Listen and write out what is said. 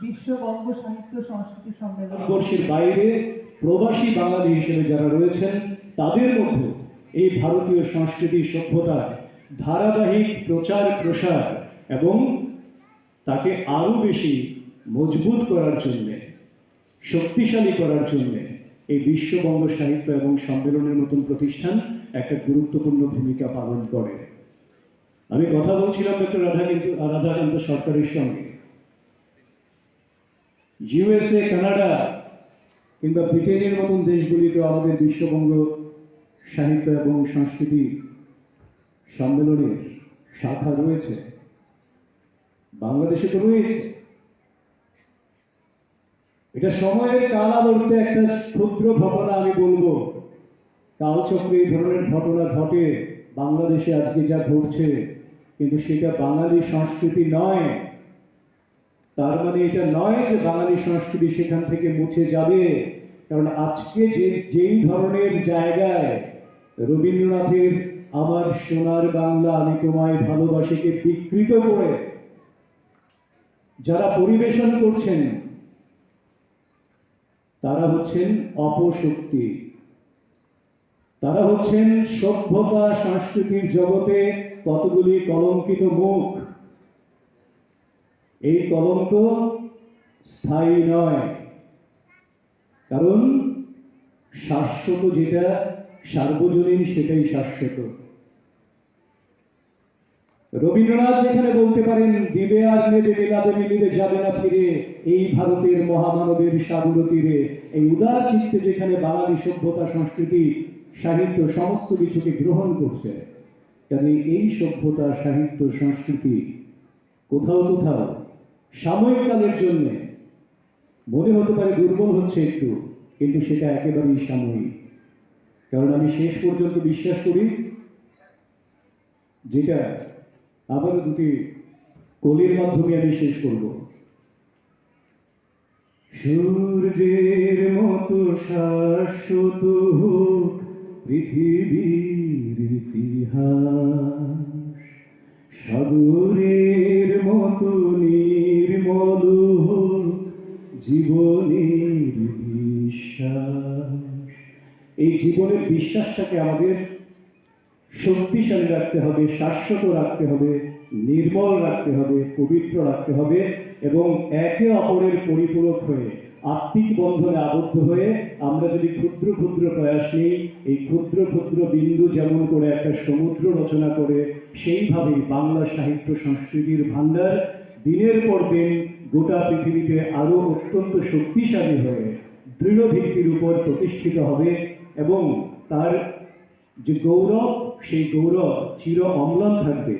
বিশ্ববঙ্গ সাহিত্য সংস্কৃতি সম্মেলন ভারতবর্ষের বাইরে প্রবাসী বাঙালি হিসেবে যারা রয়েছেন তাদের মধ্যে এই ভারতীয় সংস্কৃতি সভ্যতার ধারাবাহিক প্রচার প্রসার এবং তাকে আরো বেশি মজবুত করার জন্য, শক্তিশালী করার জন্য এই বিশ্ববঙ্গ সাহিত্য এবং সম্মেলনের মতন প্রতিষ্ঠান একটা গুরুত্বপূর্ণ ভূমিকা পালন করে। আমি কথা বলছিলাম ডক্টর রাধাকান্ত সরকারের সঙ্গে। ইউএসএ, কানাডা কিংবা ব্রিটেনের মতন দেশগুলিতে আমাদের বিশ্ববঙ্গ সাহিত্য এবং সংস্কৃতি সম্মেলনের শাখা রয়েছে, বাংলাদেশে তো রয়েছে। এটা সময়ের কালাবর্তে একটা ক্ষুদ্র ঘটনা আমি বলবো, কালচক্রে এই ধরনের ঘটনা ঘটে বাংলাদেশে আজকে যা ঘটছে, কিন্তু সেটা বাঙালি সংস্কৃতি নয়। তার মানে এটা নয় যে বাঙালি সংস্কৃতি সেখান থেকে মুছে যাবে। কারণ আজকে যেই ধরনের জায়গায় রবীন্দ্রনাথের আমার সোনার বাংলা আমি তোমায় ভালোবাসিকে বিকৃত করে যারা পরিবেশন করছেন তারা হচ্ছেন অপশক্তি, তারা হচ্ছেন সভ্যতা সংস্কৃতির জগতে কতগুলি কলঙ্কিত মুখ। এই কলঙ্ক স্থায়ী নয়, কারণ শাশ্বত যেটা সার্বজনীন সেটাই শাশ্বত। রবীন্দ্রনাথ যেখানে বলতে পারেন দিবে আর নেবে মিলাবে মিলিবে যাবে না ফিরে এই ভারতের মহামানবের সাগর তীরে, এই উদার চিত্তে যেখানে বাঙালি সভ্যতা সংস্কৃতি সাহিত্য সমস্ত কিছুকে গ্রহণ করছে, কাজে এই সভ্যতা সাহিত্য সংস্কৃতি কোথাও কোথাও সাময়িককালের জন্য মনে হতে পারে দুর্বল হচ্ছে একটু, কিন্তু সেটা একেবারেই সাময়িক। কারণ আমি শেষ পর্যন্ত বিশ্বাস করি, যেটা আবারও দুটি কলির মাধ্যমে আমি শেষ করব। সূর্যের মতো শাশ্বত হোক পৃথিবীর ইতিহাস, সাগরের মতো নির্মল হোক জীবনের বিশ্বাস। এই জীবনের বিশ্বাসটাকে আমাদের শক্তিশালী রাখতে হবে, শাশ্বত রাখতে হবে, নির্মল রাখতে হবে, পবিত্র রাখতে হবে এবং একে অপরের পরিপূরক হয়ে আত্মিক বন্ধনে আবদ্ধ হয়ে আমরা যদি ক্ষুদ্র ক্ষুদ্র প্রয়াস নিই, এই ক্ষুদ্র ক্ষুদ্র বিন্দু যেমন করে একটা সমুদ্র রচনা করে, সেইভাবেই বাংলা সাহিত্য সংস্কৃতির ভাণ্ডার দিনের পর দিন গোটা পৃথিবীতে আরো অত্যন্ত শক্তিশালী হয়ে দৃঢ় ভিত্তির উপর প্রতিষ্ঠিত হবে এবং তার যে গৌরব, সেই গৌরব চির অম্লান থাকবে।